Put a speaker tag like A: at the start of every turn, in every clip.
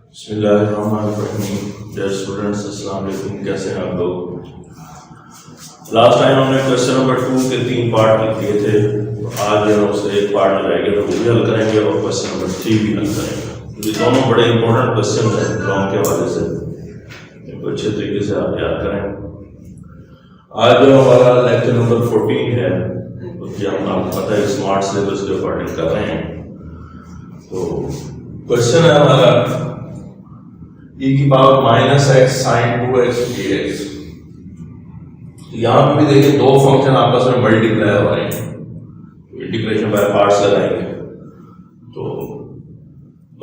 A: बिस्मिल्लाहिर्रहमानिर्रहीम। Dear students, अस्सलाम वालेकुम। कैसे हैं आप लोग? लास्ट टाइम हमने क्वेश्चन नंबर 2 के 3 पार्ट लिख दिए थे, तो आज जो है उससे एक पार्ट रह गया, तो वो भी हल करेंगे और क्वेश्चन नंबर 3 भी हल करेंगे। ये दोनों बड़े इंपॉर्टेंट क्वेश्चन हैं लॉन्ग के हवाले से, इनको अच्छे तरीके से आप याद करें। आज जो हमारा लेक्चर नंबर 14 है, जो हम आपको पता है स्मार्ट सिलेबस के अकॉर्डिंग कर रहे हैं। तो क्वेश्चन है हमारा e की power -x sin 2x dx। यहाँ पे भी देखिए दो फंक्शन आपस में मल्टीप्लाई हो रहे हैं, इंटीग्रेशन बाय पार्ट्स लगाएंगे। तो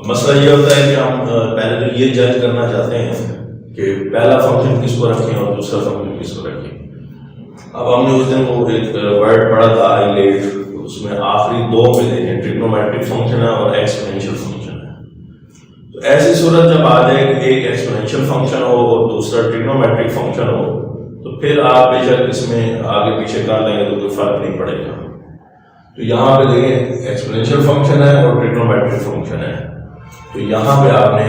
A: मसला ये होता है कि हम पहले तो ये जज करना चाहते हैं कि पहला फंक्शन किसको रखें और दूसरा फंक्शन किसको रखें। अब हमने उस दिन वो एक वर्ड पढ़ा था आइलेट, उसमें आखिरी दो मिले हैं, ट्रिग्नोमेट्रिक फंक्शन है और एक्सपोनेंशियल फंक्शन। तो ऐसी सूरत जब आ जाए कि एक एक्सपोनेंशियल फंक्शन हो और दूसरा ट्रिग्नोमेट्रिक फंक्शन हो, तो फिर आप बेशक इसमें आगे पीछे कर लेंगे तो कोई फर्क नहीं पड़ेगा। तो यहाँ पे देखें एक्सपोनेंशियल फंक्शन है और ट्रिग्नोमेट्रिक फंक्शन है। तो यहाँ पे आपने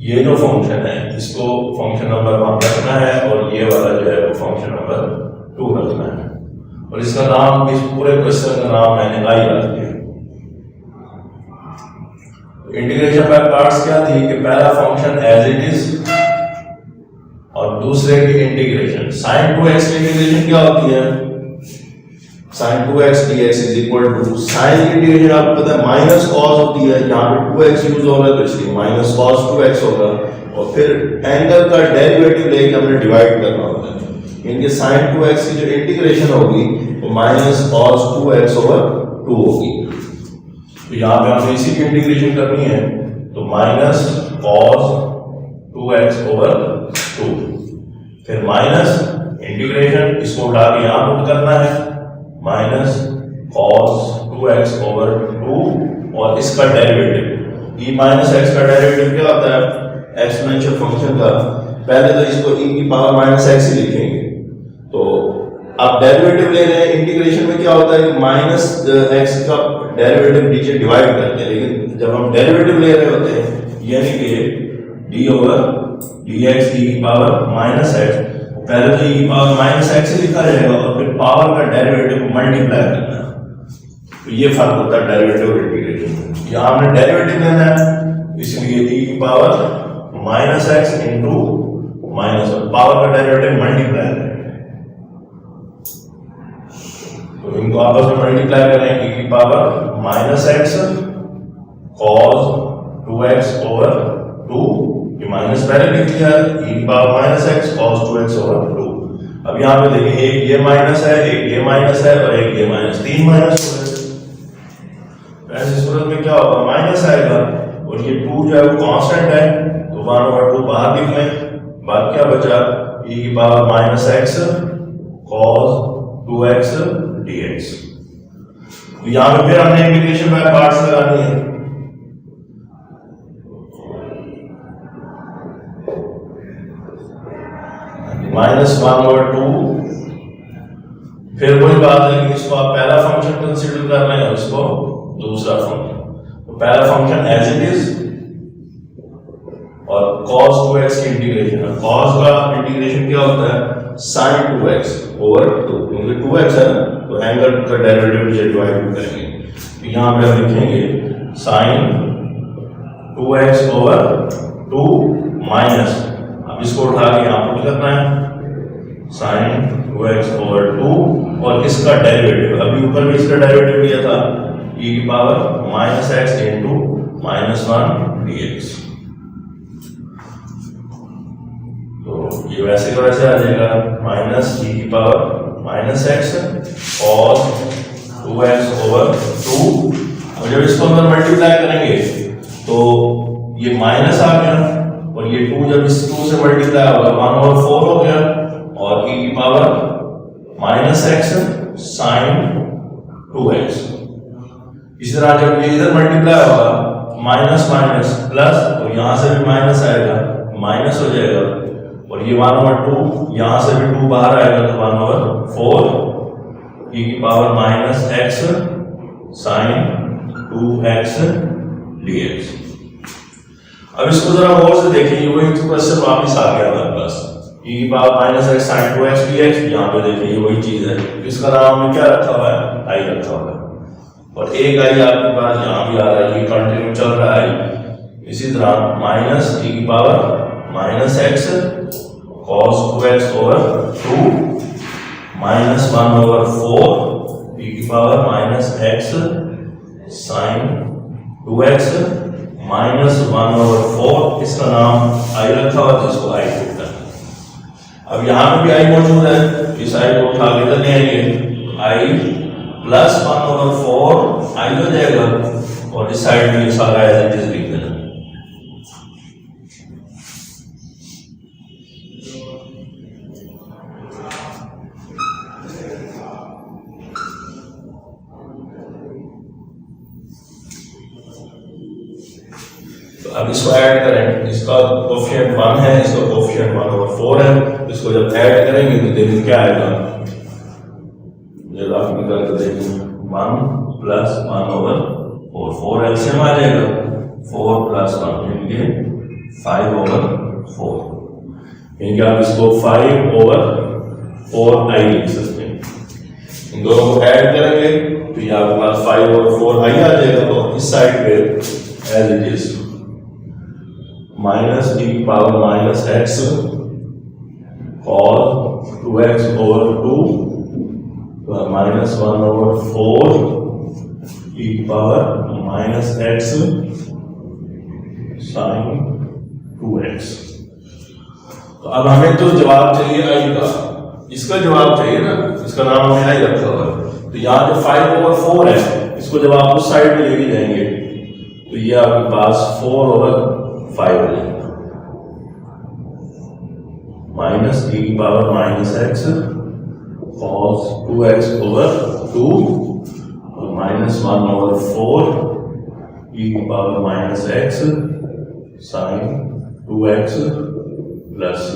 A: ये जो फंक्शन है इसको फंक्शन नंबर 1 रखना है और ये वाला जो है वो फंक्शन नंबर 2 रखना है, और इसका नाम, इस पूरे क्वेश्चन का नाम मैंने आई रख दिया। इंटीग्रेशन बाय पार्ट्स क्या थी कि पहला फंक्शन एज इट इज और दूसरे की इंटीग्रेशन। sin 2x की इंटीग्रेशन क्या होती है? sin 2x dx is equal to sin की इंटीग्रेशन आपको पता है माइनस कॉस होती है, यहाँ पे 2x यूज हो रहा है तो इसलिए माइनस कॉस 2x होगा, और फिर एंगल का डेरिवेटिव लेके हमने डिवाइड करना होता है। इनके sin 2x की जो इंटीग्रेशन होगी वो माइनस कॉस 2x ओवर 2 होगी। तो यहाँ पे हमने इसी की इंटीग्रेशन करनी है, तो माइनस कॉस 2x ओवर 2, फिर माइनस इंटीग्रेशन, इसको उठा के यहाँ पुट करना है, माइनस कॉस 2x ओवर 2 और इसका डेरिवेटिव e माइनस x का डेरिवेटिव क्या होता है एक्सपोनेंशियल फंक्शन का। पहले तो इसको e की पावर माइनस x ही लिखेंगे। तो आप डेरिवेटिव ले रहे हैं, इंटीग्रेशन में क्या होता है कि माइनस x का डेरिवेटिव नीचे डिवाइड करते हैं, लेकिन जब हम डेरिवेटिव ले रहे होते हैं यानी कि d ओवर dx e की पावर माइनस x, पहले तो e की पावर माइनस x से लिखा जाएगा और फिर पावर का डेरिवेटिव मल्टीप्लाई करना है। तो ये फर्क होता है डेरिवेटिव और इंटीग्रेशन। यहाँ हमने डेरिवेटिव लेना है, इसलिए e की power minus x into minus, power का डेरिवेटिव मल्टीप्लाई करें, तो इनको आपस में मल्टीप्लाई करें, e की power minus x cos 2x over 2, ये माइनस पहले लिख लिया, e की power minus x cos 2x over 2। अब यहाँ पे देखिए एक ये माइनस है, एक ये माइनस है और एक ये माइनस, 3 माइनस हो गए। ऐसी सूरत में क्या होगा, माइनस आएगा और ये 2 जो है वो कांस्टेंट है, तो 1 ओवर 2 बाहर लिख लें, बाद क्या बचा e की power minus x cos 2x dx। तो यहाँ पे फिर हमने इंटीग्रेशन बाय पार्ट्स लगानी है। -1 ओवर 2, फिर वही बात है कि इसको आप पहला फंक्शन कंसीडर कर रहे हैं, इसको दूसरा फंक्शन। तो पहला फंक्शन एज इट इज और cos 2x की इंटीग्रेशन है। cos का इंटीग्रेशन क्या होता है sin 2x ओवर 2, क्योंकि 2x है ना, तो एंगल का डेरिवेटिव से डिवाइड करेंगे। तो यहाँ पे हम लिखेंगे sin 2x ओवर 2 माइनस, अब इसको उठा के यहाँ पुट करना है, sin 2x ओवर 2 और इसका डेरिवेटिव, अभी ऊपर भी इसका डेरिवेटिव लिया था, e की power minus x into -1 dx। तो ये वैसे का वैसे आ जाएगा, माइनस e की पावर माइनस x और 2x ओवर 2, और जब इसको अंदर मल्टीप्लाई करेंगे तो ये माइनस आ गया और ये 2 जब इस 2 से मल्टीप्लाई होगा 1 ओवर 4 हो गया, और e की power minus x sin 2x। इसी तरह जब ये इधर मल्टीप्लाई होगा माइनस माइनस प्लस, तो यहां से भी माइनस आएगा, माइनस हो जाएगा, और ये 1 ओवर 2 यहां से भी 2 बाहर आएगा तो 1 ओवर 4 e की power minus x sin 2x dx। अब इसको जरा गौर से देखिए, वही क्वेश्चन वापस आ गया हमारे पास, e की power minus x sine 2x dx। यहाँ पे देखिए वही चीज है, इसका नाम हमने क्या रखा हुआ है, i रखा हुआ है, और एक i आपके पास यहाँ भी आ रहा है, ये कंटिन्यू चल रहा है। इसी तरह माइनस e की power minus x cos 2x over 2 minus 1 over 4 e की power minus x sine 2x minus 1 over 4, इसका नाम i रखा हुआ है, जिसको i बोलते हैं। अब यहाँ पे भी i मौजूद है, इस i को उठा के इधर ले आएंगे, i प्लस 1 ओवर 4 i हो जाएगा, और इस साइड में सारा एज इट इज लिख देना। अब इसको ऐड करें, इसका कोफिशिएंट 1 है, इसका कोफिशिएंट 1 ओवर 4 है, इसको जब ऐड करेंगे तो देखिए क्या आएगा, जब आप निकाल कर देखेंगे 1 प्लस 1 ओवर 4 एलसीएम आ जाएगा, 4 प्लस 1 यानी 5 ओवर 4, यानी आप इसको 5 ओवर 4 i लिख सकते हैं। इन दोनों को ऐड करेंगे तो ये आपके पास 5 ओवर 4 i आ जाएगा, तो इस साइड पे as it is minus e की power minus x cos 2x over 2 minus 1 over 4 e की power minus x sine 2x। तो अब हमें तो जवाब चाहिए i का, इसका जवाब चाहिए ना, इसका नाम हमने i रखा हुआ है। तो यहाँ जो 5 ओवर 4 है, इसको जब आप उस साइड में लेके जाएंगे तो ये आपके पास 4 ओवर 5 हो जाएगा, माइनस e की power minus x cos 2x over 2 और माइनस 1 ओवर 4 e की power minus x sine 2x plus c।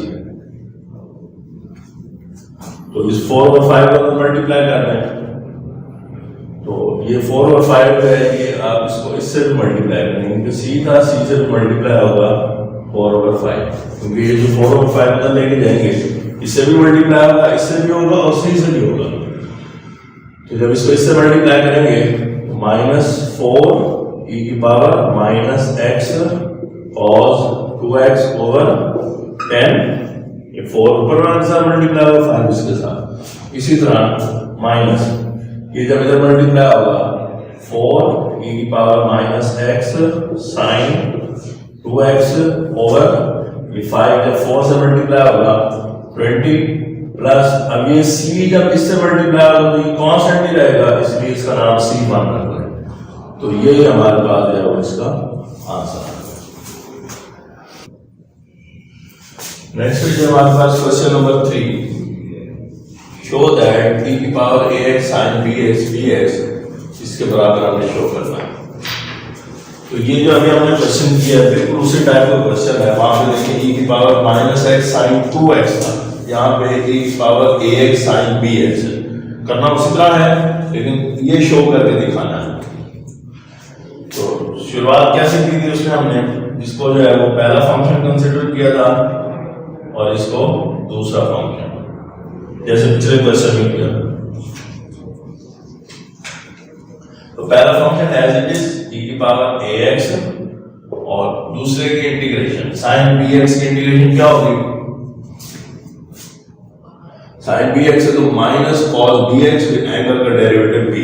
A: तो इस 4 और 5 को मल्टीप्लाई करना है, तो ये 4 और 5 है, ये आप इसको इससे भी मल्टीप्लाई करेंगे, सीधा c से भी मल्टीप्लाई होगा 4 ओवर 5, क्योंकि ये जो 4 ओवर 5 अंदर लेके जाएंगे इससे भी मल्टीप्लाई होगा, इससे भी होगा और c से भी होगा। तो जब इसको इससे मल्टीप्लाई करेंगे तो माइनस 4 e की power minus x cos 2x over 10, ये 4 ऊपर वाले के साथ मल्टीप्लाई होगा, 5 इसके साथ। इसी तरह माइनस ये जब इधर मल्टीप्लाई होगा 4 e की power minus x sine 2x over ये 5 जब 4 से मल्टीप्लाई होगा 20 प्लस, अब ये c जब इससे मल्टीप्लाई होगा तो ये कांस्टेंट ही रहेगा, इसलिए इसका नाम c मान रखा है। तो ये हमारे पास है वो इसका आंसर। नेक्स्ट है हमारे पास question number 3, show that e की power ax sin bx dx इसके बराबर हमने शो करना है। तो ये जो अभी हमने क्वेश्चन किया है बिल्कुल उसी टाइप का क्वेश्चन है। वहां पे देखिए e की power minus x sine 2x था, यहाँ पे e की पावर ax साइन bx है, करना उसी तरह है लेकिन ये शो करके दिखाना है। तो शुरुआत कैसे की थी उसमें, हमने इसको जो है वो पहला फंक्शन कंसीडर किया था और इसको दूसरा फंक्शन, जैसे पिछले क्वेश्चन में किया। तो पहला function as it is e की पावर ax और दूसरे की इंटीग्रेशन sin bx की इंटीग्रेशन क्या होगी, sin bx है तो माइनस cos bx एंगल का डेरिवेटिव b,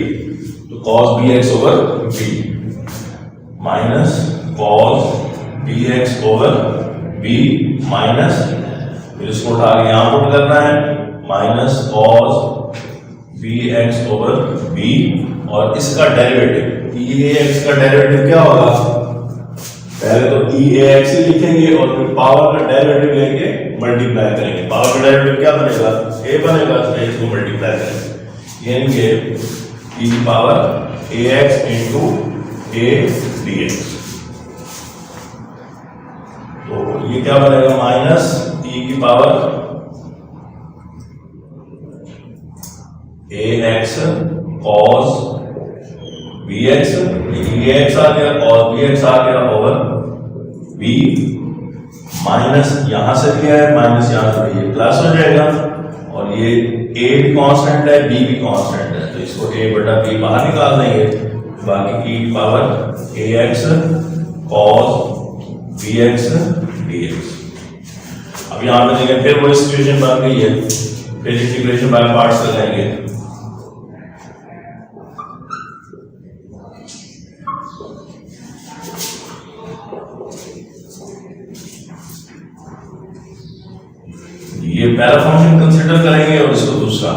A: तो cos bx over b minus cos bx over b minus, फिर इसको उठा के यहां पुट करना है minus cos bx over b और इसका डेरिवेटिव eax का डेरिवेटिव क्या होगा, पहले तो eax ही लिखेंगे और फिर पावर का डेरिवेटिव लेके मल्टीप्लाई करेंगे। पावर का डेरिवेटिव क्या बनेगा, a बनेगा, तो इसको मल्टीप्लाई करेंगे, यानी कि e की power ax into a dx। तो ये क्या बनेगा माइनस e की power ax cos bx, ax आ गया cos bx आ गया ओवर बी माइनस यहां से लिया है माइनस यहां से ये प्लस हो जाएगा और ये ए भी कांस्टेंट है बी भी कांस्टेंट है तो इसको ए बटा बी बाहर निकाल देंगे बाकी की power a x cos b x d x. अब यहां पे देखें फिर वो सिचुएशन बन गई है फिर इंटीग्रेशन बाय पार्ट्स लगाएंगे। ये पहला फंक्शन कंसीडर करेंगे और इसको दूसरा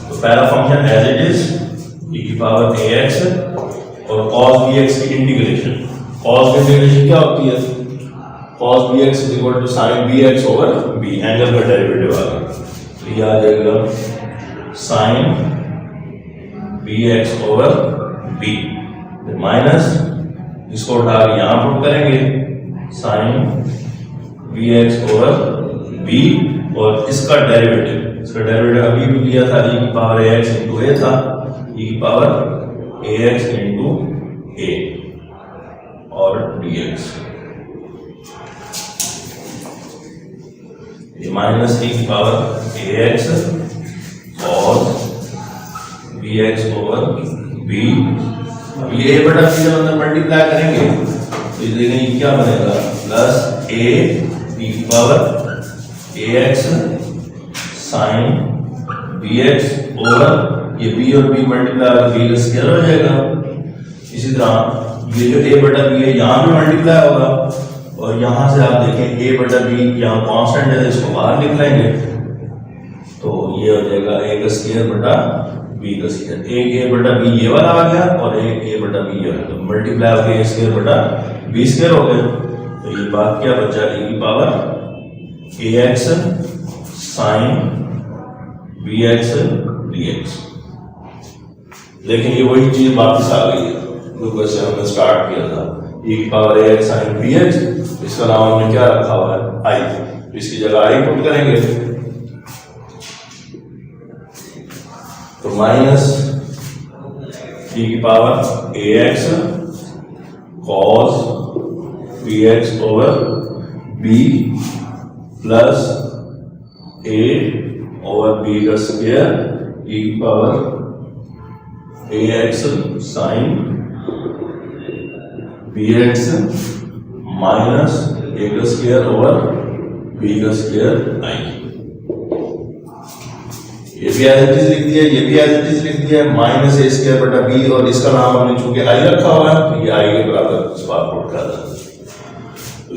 A: तो पहला function as it is e की पावर ax और cos bx की इंटीग्रेशन cos की इंटीग्रेशन क्या होती है cos bx is equal to sin bx over b angle का डेरिवेटिव आ गया तो ये आ जाएगा sin bx over b minus इसको उठा के यहां पुट करेंगे sin bx ओवर b और इसका डेरिवेटिव अभी भी लिया था e की पावर ax इंटू a था e की पावर ax इंटू a और dx ये माइनस e की पावर ax और bx ओवर b। अब ये a बटा b जब अंदर मल्टीप्लाई करेंगे तो ये देखेंगे क्या बनेगा प्लस a e की power ax sin bx over ये b और b मल्टीप्लाई b का स्क्वायर हो जाएगा। इसी तरह ये जो a बटा b है यहाँ भी मल्टीप्लाई होगा और यहाँ से आप देखें a बटा b यहाँ कांस्टेंट है इसको बाहर निकलेंगे तो ये हो जाएगा a का स्क्वायर बटा b का स्क्वायर एक a बटा b ये वाला आ गया और एक a बटा b ये वाला तो मल्टीप्लाई हो गया a स्क्वायर बटा b स्क्वायर हो गया तो ये बात क्या बचा e की power ax sin bx dx। लेकिन ये वही चीज वापस आ गई है जो वैसे हमने स्टार्ट किया था e की पावर ax sin bx इसका नाम हमने क्या रखा हुआ है i इसकी जगह i पुट करेंगे तो माइनस e की power ax cos bx over b plus a over b का स्क्वायर e की power ax sin bx minus a का स्क्वायर ओवर b का स्क्वायर i। ये भी एज इट इज लिख दिया ये भी एज इट इज लिख दिया माइनस a स्क्वायर बटा b और इसका नाम हमने चूंकि i रखा हुआ है तो ये i के बराबर इस बार पुट कर दें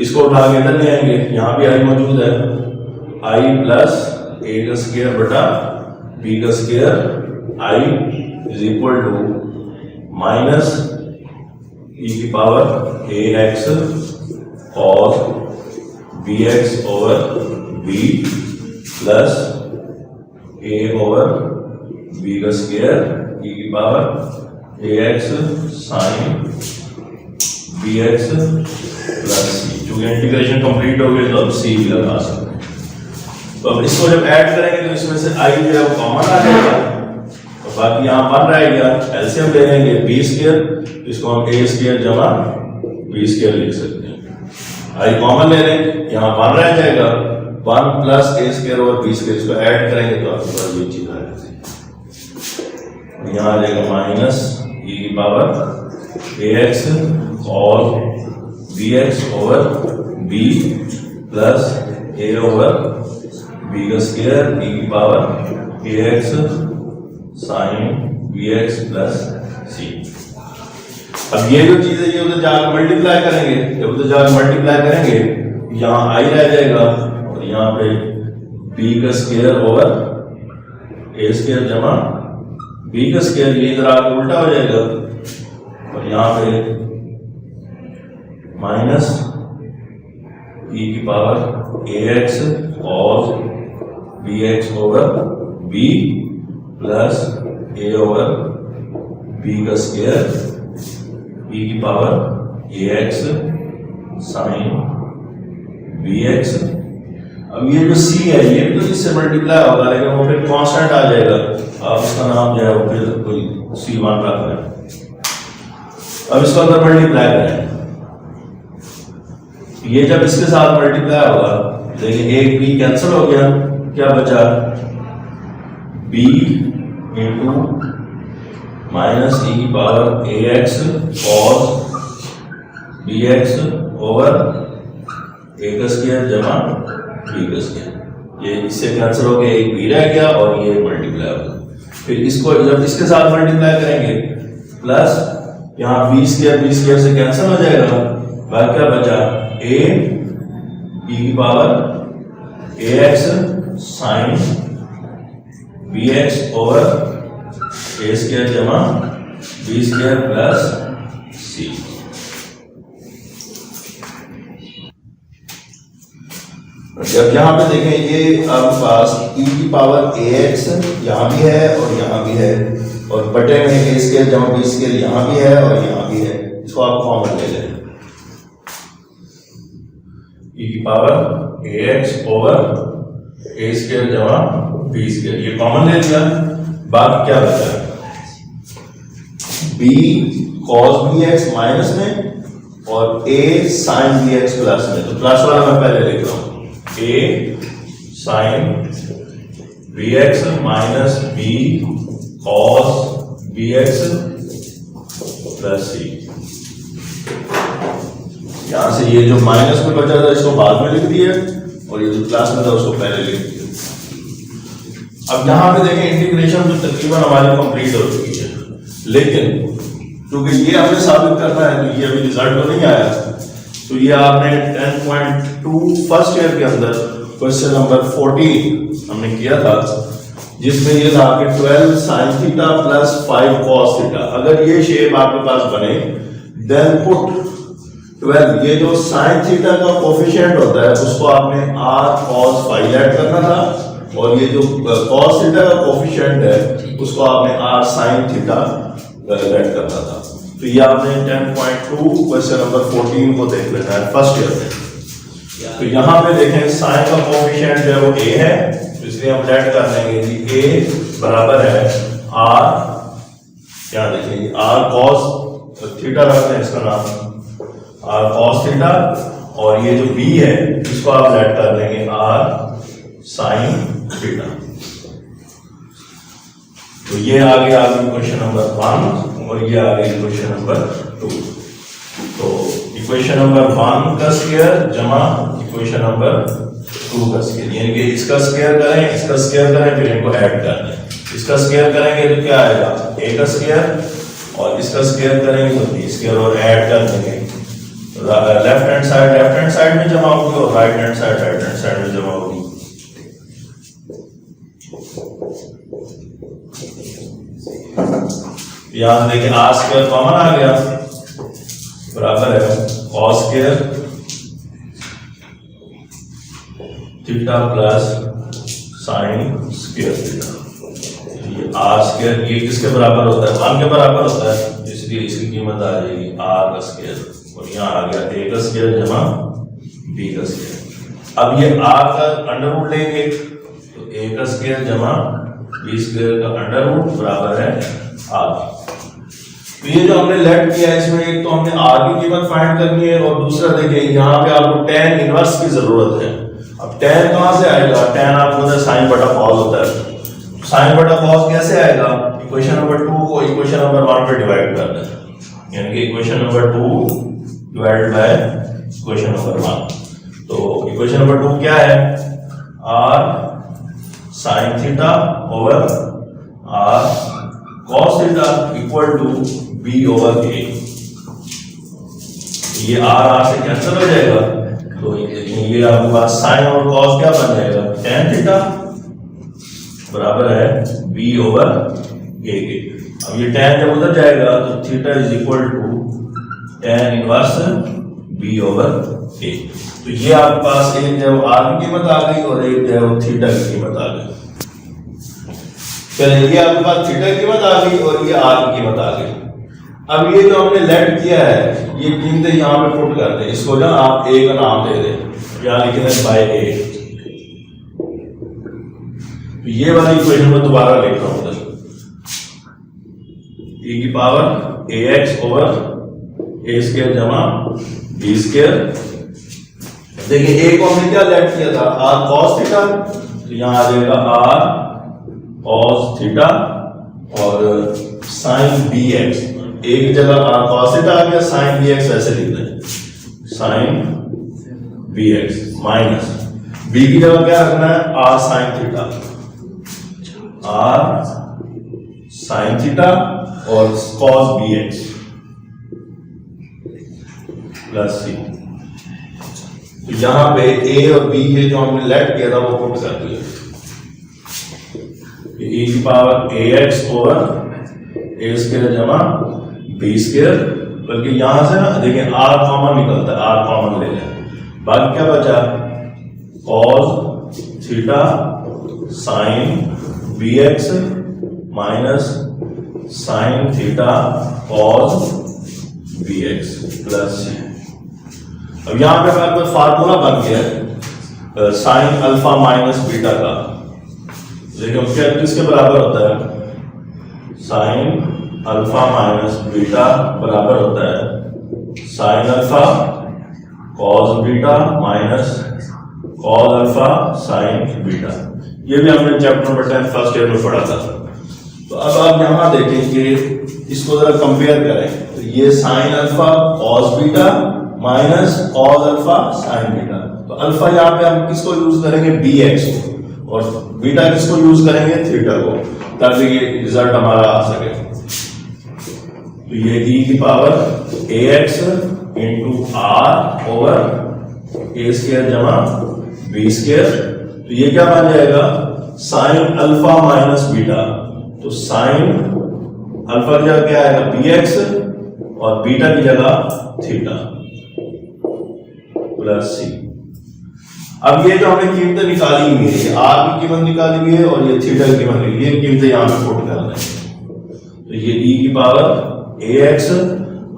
A: इसको उठा के इधर ले आएंगे यहाँ भी i मौजूद है i प्लस a का स्क्वायर बटा b का square i is equal to minus e की power ax cos bx over b plus a over b का स्क्वायर e की power ax sin bx plus c चूंकि integration complete हो गई तो अब c भी लगा सकते हैं। तो अब इसको जब ऐड करेंगे तो इसमें से i जो है वो कॉमन आ जाएगा और बाकी यहाँ बन रहेगा एलसीएम ले लेंगे b स्क्वायर इसको हम a स्क्वायर जमा b स्क्वायर लिख सकते हैं i कॉमन ले लें यहाँ बन रह जाएगा 1 प्लस a स्क्वायर और b स्क्वायर इसको ऐड करेंगे तो आपके पास ये चीज आ जाएगी यहाँ आ जाएगा माइनस e की पावर ax और bx over b plus a over b का स्क्वायर e की power ax sin bx plus c। अब ये जो चीज है ये उधर जाकर मल्टीप्लाई करेंगे जब उधर जाकर मल्टीप्लाई करेंगे यहाँ i रह जाएगा और यहाँ पे b का स्क्वायर ओवर a स्क्वायर जमा b का स्क्वायर ये इधर आकर उल्टा हो जाएगा और यहाँ पे माइनस e की power ax cos bx over b plus a over b का स्क्वायर e की पावर ax sin bx। अब ये जो c है ये भी तो इससे मल्टीप्लाई होगा लेकिन वो फिर कांस्टेंट आ जाएगा आप इसका नाम जो है वो फिर कोई c1 रख लें। अब इसको अंदर मल्टीप्लाई करें ये जब इसके साथ मल्टीप्लाई होगा, लेकिन एक बी कैंसिल हो गया, क्या बचा, बी इंटू माइनस ई की power a x cos b x over a का स्क्वायर जमा बी का स्क्वायर। ये इससे कैंसिल हो गया, एक बी रह गया और ये मल्टीप्लाई होगा। फिर इसको जब इसके साथ मल्टीप्लाई करेंगे प्लस यहाँ बी स्क्वायर से कैंसिल हो जाएगा, बाद क्या बचा, ए ई की power a x sine b x over a square जमा बी स्क्वायर प्लस सी। जब यहाँ पे देखें, ये आपके पास e की पावर ए एक्स यहाँ भी है और यहाँ भी है, और बटे में ए स्क्वायर जमा बी स्क्वायर यहाँ भी है और यहाँ भी है, इसको आप कॉमन ले लें, e की power a x over a square जमा बी स्क्वायर, ये कॉमन ले लिया। बाद क्या बचा, b cos b x minus में और a sin b x plus में, तो प्लस वाला मैं पहले लिख रहा हूं, a sin b x minus b cos b x plus c। यहां से ये जो माइनस में बचा था इसको बाद में लिख दिया और ये जो प्लस में था उसको पहले लिख दिया। अब यहां पे देखें, इंटीग्रेशन तो तकरीबन हमारी कंप्लीट हो चुकी है, लेकिन क्योंकि ये हमने साबित करना है तो ये अभी रिजल्ट तो नहीं आया, तो ये आपने 10.2 फर्स्ट ईयर के अंदर क्वेश्चन नंबर 40 हमने किया था, जिसमें ये था कि 12 sin theta plus 5 cos theta. अगर ये शेप आपके पास बने, देन पुट 12, ये जो sin थीटा का कोफिशिएंट होता है उसको आपने r cos phi ऐड करना था, और ये जो cos थीटा का कोफिशिएंट है उसको आपने r sin थीटा ऐड करना था। तो ये आपने 10.2 क्वेश्चन नंबर 14 को देख लेना है फर्स्ट ईयर में। तो यहाँ पे देखें, साइन का कोफिशिएंट जो है वो a है, तो इसलिए हम लेट कर लेंगे कि a बराबर है r, क्या देखेंगे, r cos थीटा रखते हैं इसका नाम, r cos थीटा, और ये जो b है इसको आप लेट कर लेंगे r sin थीटा। तो ये आ गया आपकी क्वेश्चन नंबर 1 और ये आ गया क्वेश्चन नंबर 2। तो इक्वेशन नंबर 1 का स्क्वायर जमा इक्वेशन नंबर 2 का स्क्वायर, यानी कि इसका स्क्वायर करें, इसका स्क्वायर करें, फिर इनको ऐड कर दें। इसका स्क्वायर करेंगे तो क्या आएगा, a का स्क्वायर, और इसका स्क्वायर करेंगे तो b स्क्वायर, और ऐड कर देंगे। लेफ्ट हैंड साइड में जमा होगी और राइट हैंड साइड में जमा होगी। यहां देखिए r स्क्वायर कॉमन आ गया, बराबर है cos square theta plus sin square theta. ये r स्क्वायर ये किसके बराबर होता है, 1 के बराबर होता है, इसलिए इसकी कीमत आ जाएगी r का स्क्वायर, और यहाँ आ गया a का स्क्वायर जमा b का स्क्वायर। अब ये r का अंडर रूट लेंगे तो a का स्क्वायर जमा b स्क्वायर का अंडर रूट बराबर है r। तो ये जो हमने लेट किया है, इसमें एक तो हमने r की कीमत फाइंड करनी है, और दूसरा देखिए यहाँ पे आपको tan इनवर्स की जरूरत है। अब tan कहां से आएगा, tan आपको पता है sin बटा cos होता है, sin बटा cos कैसे आएगा, इक्वेशन नंबर 2 को इक्वेशन नंबर 1 पे डिवाइड कर दें, यानी कि equation number 2 divided by equation number 1। तो इक्वेशन नंबर 2 क्या है, r sin theta over r cos theta equal to b over a। ये r से कैंसिल हो जाएगा, तो ये आपके पास साइन और cos क्या बन जाएगा, tan थीटा बराबर है b ओवर a के। अब ये tan जब उधर जाएगा तो theta is equal to tan inverse b over a। तो ये आपके पास एक जो r की कीमत आ गई और एक जो थीटा की कीमत आ गई। चलिए, ये आपके पास थीटा की कीमत आ गई और ये r की कीमत आ गई। अब ये जो हमने लेट किया है, ये कीमतें यहाँ पे पुट कर दें, इसको ना आप a का नाम दे दें, यहाँ लिख दें बाय a। तो ये वाली इक्वेशन में दोबारा लिख रहा हूं, e की power ax over a square जमा b स्क्वायर देखिए ए को हमने क्या लेट किया था, आर कॉस थीटा, तो यहाँ आ जाएगा आर कॉस थीटा और साइन बी एक्स, एक जगह आर कॉस थीटा आ गया, साइन बी एक्स वैसे लिख दें, sine b x minus b की जगह क्या रखना है, r sine theta, r sine theta और cos b x plus c. तो यहां पे ए और बी ये जो हमने लेट किया था वो पुट कर दिया, ए की power a x over a square जमा बी स्क्वायर, बल्कि यहां से ना देखिए आर कॉमन निकलता है, आर कॉमन ले लें, बाकी क्या बचा, cos theta sine b x minus sine theta cos b x plus c. अब यहां पे हमारे पास फार्मूला बन गया है साइन अल्फा माइनस बीटा का, देखिए क्या किसके बराबर होता है, साइन अल्फा माइनस बीटा बराबर होता है sine alpha cos beta minus cos alpha sign beta. ये भी हमने चैप्टर नंबर 10 फर्स्ट ईयर में पढ़ा था। तो अब आप यहां देखेंगे, इसको जरा कंपेयर करें, तो ये sine alpha cos beta minus cos alpha sign beta, तो अल्फा यहाँ पे हम किसको यूज करेंगे, बी एक्स को, और बीटा किसको यूज करेंगे, थीटा को, ताकि ये रिजल्ट हमारा आ सके। तो ये e की power a x into r over a square जमा बी स्क्वायर, तो ये क्या बन जाएगा, साइन अल्फा माइनस बीटा, तो साइन अल्फा की जगह क्या आएगा, बी एक्स, और बीटा की जगह थीटा प्लस सी। अब ये जो हमने कीमतें निकाली हुई है, आर की कीमत निकाली हुई है और ये थीटा की कीमत, ये कीमतें यहां पे पुट कर दें, तो ये e की पावर ए एक्स,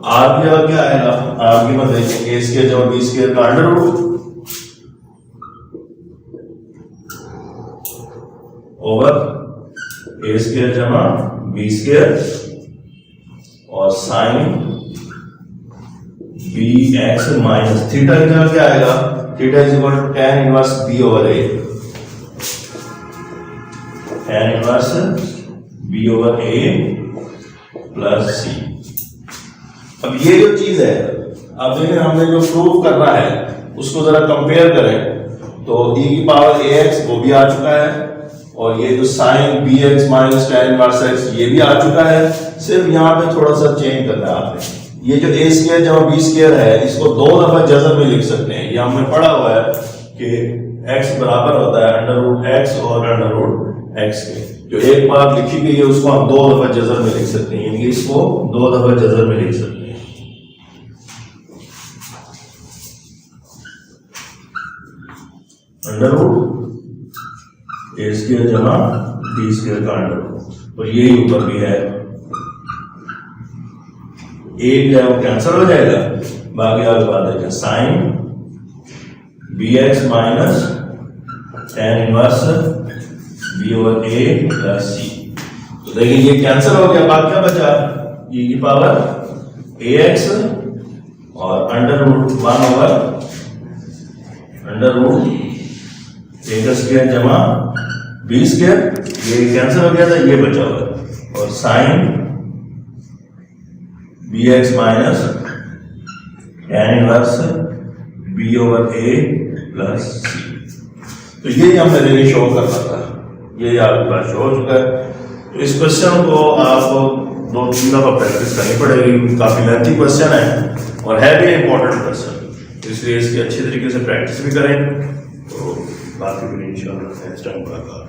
A: आर की जगह क्या आएगा, आर की कीमत देखेंगे ए स्क्वायर जमा बी स्क्वायर का under root over a square जमा बी स्क्वायर और sine b x minus theta की जगह क्या आएगा, theta is equal to tan inverse b over a, tan inverse b over a plus c. अब ये जो चीज है, अब देखिए हमने जो प्रूव करना है उसको जरा कंपेयर करें, तो e की पावर ए एक्स वो भी आ चुका है, और ये जो sine b x minus tan inverse x ये भी आ चुका है, सिर्फ यहाँ पे थोड़ा सा चेंज करना है आपने, ये जो ए स्क्वायर जमा बी स्क्वायर है इसको दो दफा जज़र में लिख सकते हैं, ये हमने पढ़ा हुआ है कि x बराबर होता है अंडर रूट एक्स और अंडर रूट एक्स के, जो एक बार लिखी गई है उसको हम दो दफा जज़र में लिख सकते हैं, यानी इसको दो दफा जज़र में लिख सकते हैं, अंडर रूट ए स्क्वायर जमा बी स्क्वायर का अंडर रूट, और यही ऊपर भी है, एक जो है वो कैंसिल हो जाएगा, बाकी आगे बात देखें, sine b x minus tan inverse b over a plus c, तो देखिए ये कैंसिल हो गया, बाकी क्या बचा, e की पावर ए एक्स और under root 1 over under root a का स्क्वायर जमा बी स्क्वायर, ये कैंसिल हो गया था, ये बचा हुआ, और sine b x minus tan inverse b over a plus c. तो ये हमने देखिए शो करना था, ये आपके पास शो हो चुका है। तो इस क्वेश्चन को आपको 2-3 दफा प्रैक्टिस करनी पड़ेगी, काफी लेंथी क्वेश्चन है और है भी इंपॉर्टेंट क्वेश्चन, इसलिए इसकी अच्छी तरीके से प्रैक्टिस भी करें, तो बाकी भी इंशाल्लाह नेक्स्ट टाइम मुलाकात।